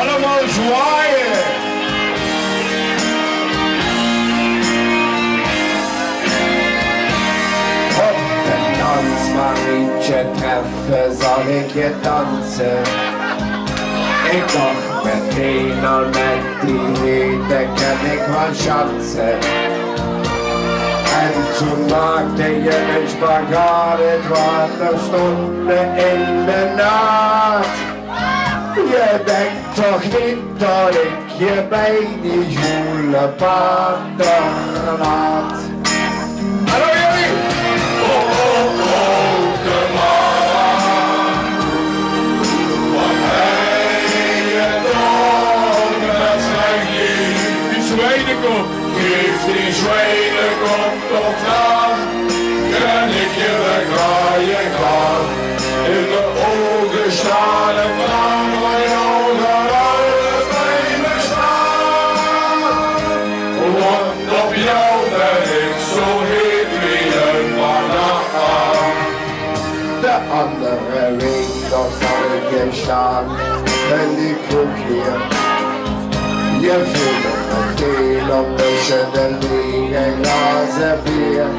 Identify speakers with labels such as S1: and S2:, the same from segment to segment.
S1: allemaal zwaaien. Op de dansmarietje treffen zal ik je dansen. Ik dacht meteen al met die hete kan ik wel chansen. En toen maakte je een spagaat, het water stond in de naad. Je denkt toch niet dat ik je bij die joelenpaarden laat. Hallo jullie! De man, wat hij toch met zijn lief. Die zwijnenkop, geef die zwijnenkop toch aan. Kan ik je weg waar je gaat, in de ogen staan en traan van jou gaat alles bij me staan. Want op jou ben ik zo heet wie een banaan. De andere week nog zal ik je staan in die kroeg hier. Je voelt nog meteen op tussen de lege glazen bier.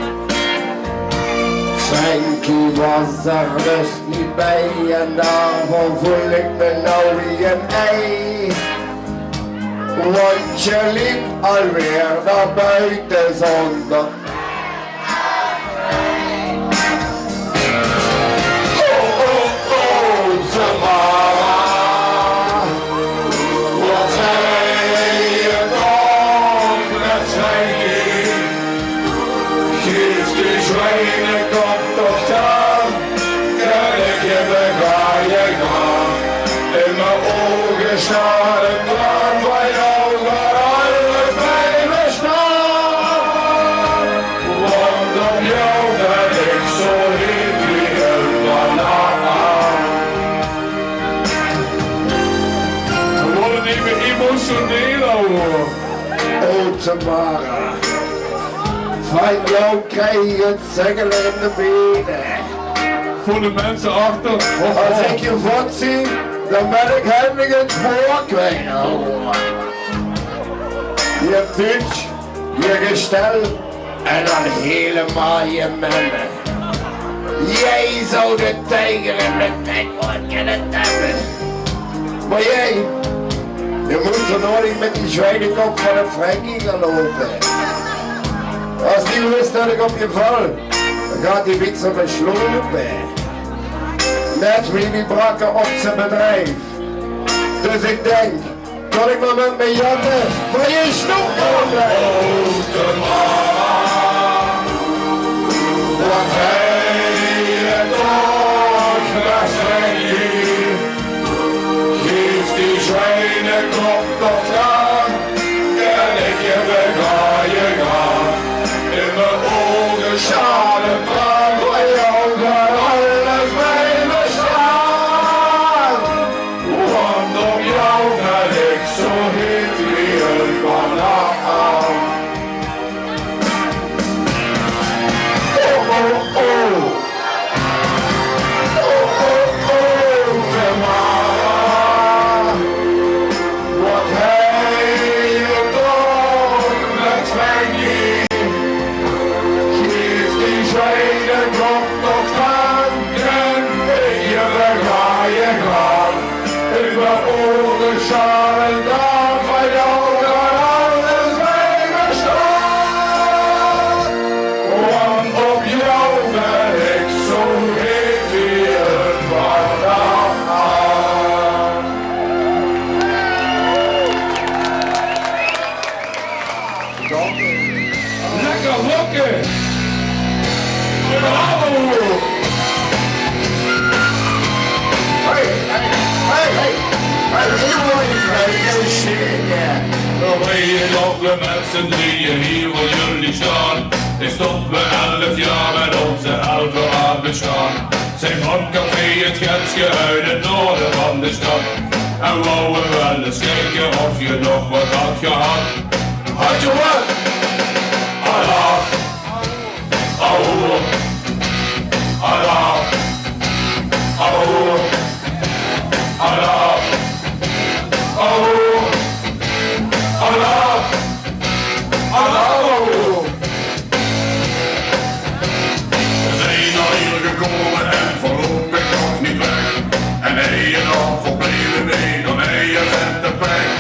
S1: Frankie was er dus niet bij en daarvoor voel ik me nou wie een ei. Want je liep alweer naar buiten zonder. Tamara, wat hij je toch met zijn lief. Geef die zwijnenkop toch aan, kan ik je weg waar je gaat. In mijn ogen staat een traan van jou, waar alles bij me staat. Want op jou ben ik zo heet wie een banaan. We worden even emotioneel, hoor. Oh, Tamara. Van jou krijg je het zegelen in de benen. Voor de mensen achter. Als ik je vod zie, dan ben ik helemaal het spoor kwijt. Je pitch, je gestel en dan helemaal je mannen. Jij zou de tijger in de tent kunnen temmen. Maar jij, je moet zo nodig met die zwijnenkop van een Frankie gaan lopen. Als die wist dat ik op je val, dan gaat die wiks op een slopen. Net wie die brakken op zijn bedrijf. Dus ik denk, dat ik maar met mijn jatten van je snoep kan blijven. Wat hij toch met zijn lief. Geef die zwijnenkop toch aan, kan ik je weg waar je gaat. In mijn ogen staan een traan van jou, gaat alles bij me staan. Want op jou ben ik zo heet wie een banaan. Oh, oh, oh. Oh, oh, oh, Tamara. Wat hij je toch met zijn lief. Zwijnenkop nog aan, kan ik je weg waar je gaat. In mijn ogen staan en daar van jou gaat alles bij me staan. Want op jou ben ik zo heet wie een banaan. Lekker rocken! Bravo!
S2: Dan ben je nog met z'n drieën hier waar jullie staan. Ik stop me 11 jaar met onze 11 jaar bestaan. Zijn van café het Getske uit het noorden van de stad. En wou we wel eens kijken of je nog wat had gehad. Had je wat? Allah! Ahoe! Allah! Ahoe! Allah! Ahoe! dag voor bleden een om mij je vent te pijn.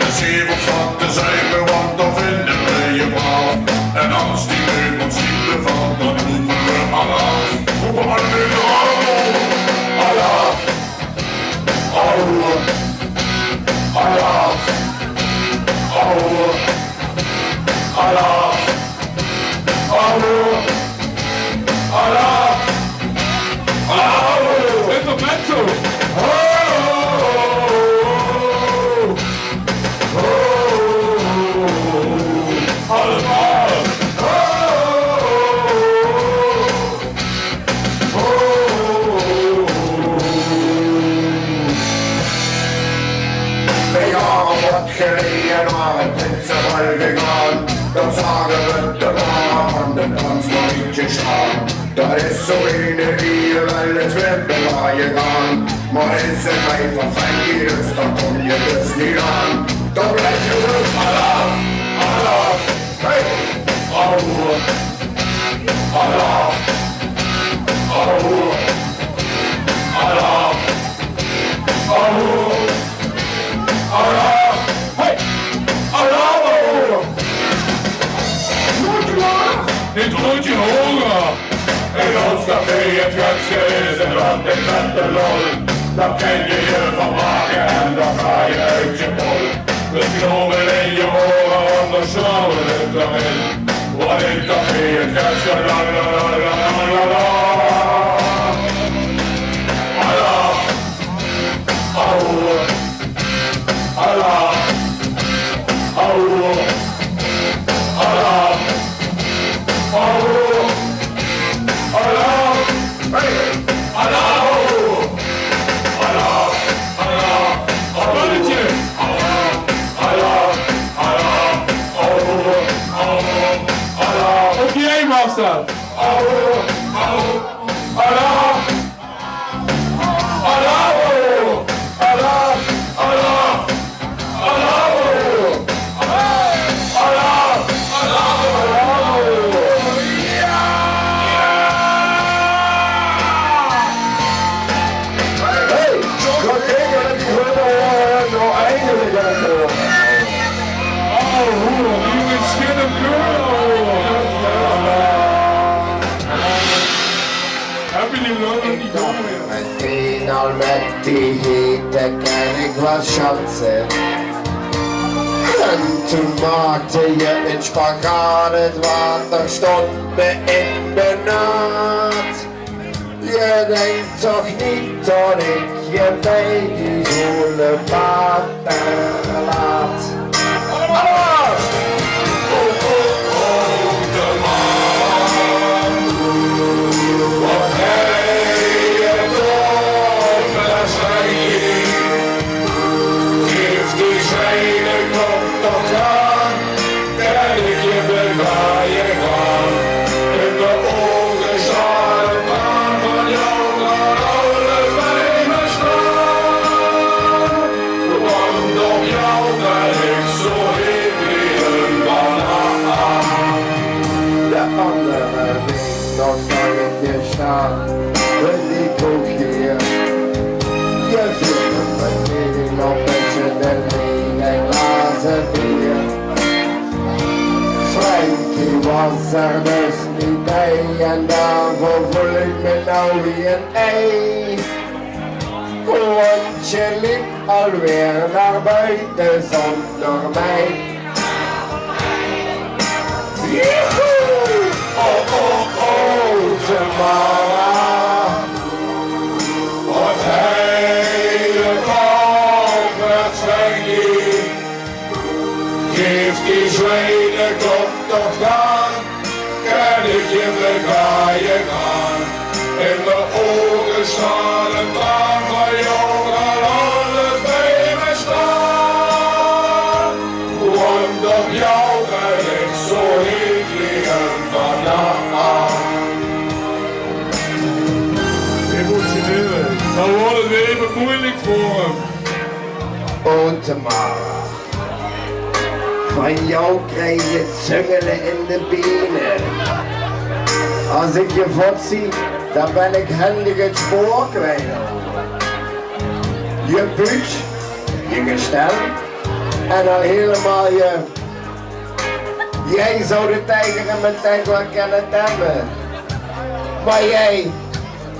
S2: En zie wat van te zuipen, want dan vinden we je braaf. En als die neum ons niet bevalt, dan roepen we Allah. Roepen maar nu de Allah. Allah. Allah. Allah. Allah. Allah. Allah. Allah.
S1: Intermezzo.
S2: Gereden maar een pizzaruil gaan. Dan zagen we de bar van de dans nog ietsje staan. Daar is zo ene die je wel eens wil je gaan. Maar is het mij van virus, dan kom je dus niet aan. Dan blijf je dus Allah, Allah, hey, Allah, Allah, Allah, Allah, Allah, Allah.
S1: Dit moet je horen.
S2: In ons café het Gutske is een rand in met de lol. Dan ken je je van maken en dan ga je uit je bol. Dus knomen in je oren, anders slaan we het erin. Want in het café het Gutske la la la la la la la. Allah, Allah, Allah, Allah, Allah. Allah, Allah, hey, Allah, Allah, Allah,
S1: Spannetje.
S2: Allah, Allah, Allah, Allah, Allah, Allah.
S1: Op je eenmaal staat.
S2: Allah, Allah, Allah, Allah, Allah, Allah, Allah.
S3: Meteen al met die hete en ik was schatsen. En toen maakte je een spagaat, het water stond me in de naad. Je denkt toch niet dat ik je bij die zwoele water laat. Was er dus niet bij en daarvoor voel ik me nou wie een ei. Want je liep alweer naar buiten zonder mij. Joehoe! Oh, oh, oh, Tamara.
S2: Wat hele dag met Frankie. Geef die Zweden kop toch aan. Kan ik je begaaien gaan. In de ogen staan een traan van jou. Gaat alles bij me staan. Want op jou ben ik zo heet vliegen vanaf.
S1: Emotioneel. Dan wordt het weer even moeilijk voor hem.
S3: Oh, Tamara. Van jou krijg je zungelen in de benen. Als ik je voet zie, dan ben ik handig het spoor kwijt. je buik, je gestel en dan helemaal je... Jij zou de tijger in mijn tank wel kunnen temmen. Maar jij,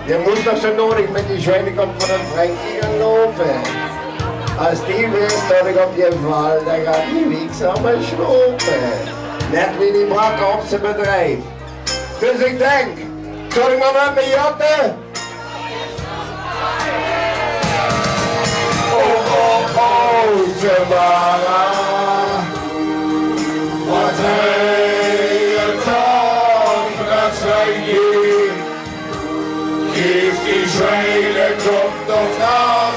S3: je moest nog zo nodig met die zwijnenkop van een Frankie gaan lopen. Als die wist dat ik op je val, dan gaat die niks aan me slopen. Net wie die brak op zijn bedrijf. Dus ik denk, zal ik maar met me jatten? Tamara, wat hij kan, dat zijn je. Geef die zwijnenkop toch aan,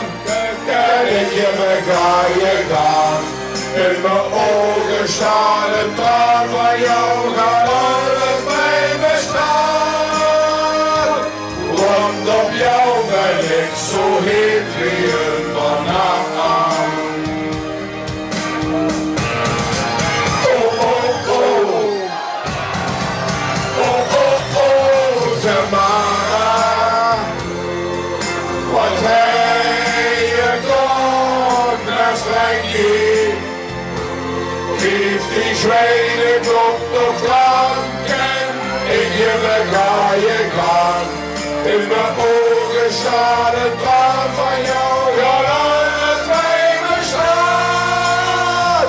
S3: dan ik je me ga je gaan. In mijn ogen staan een traan van jou, gaat alles bij me staan. Want op jou ben ik zo heet wie een banaan. Tamara, wat hij je toch naar Frankie. Geef die zwijnenkop toch dranken, ik je ga je gaan. In mijn ogen staat een traan van jou, gaat alles bij me staan.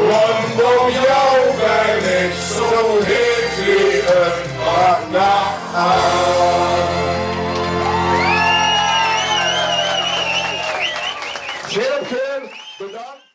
S3: Want op jou ben ik zo heet wie een banaan. Zeer op bedankt.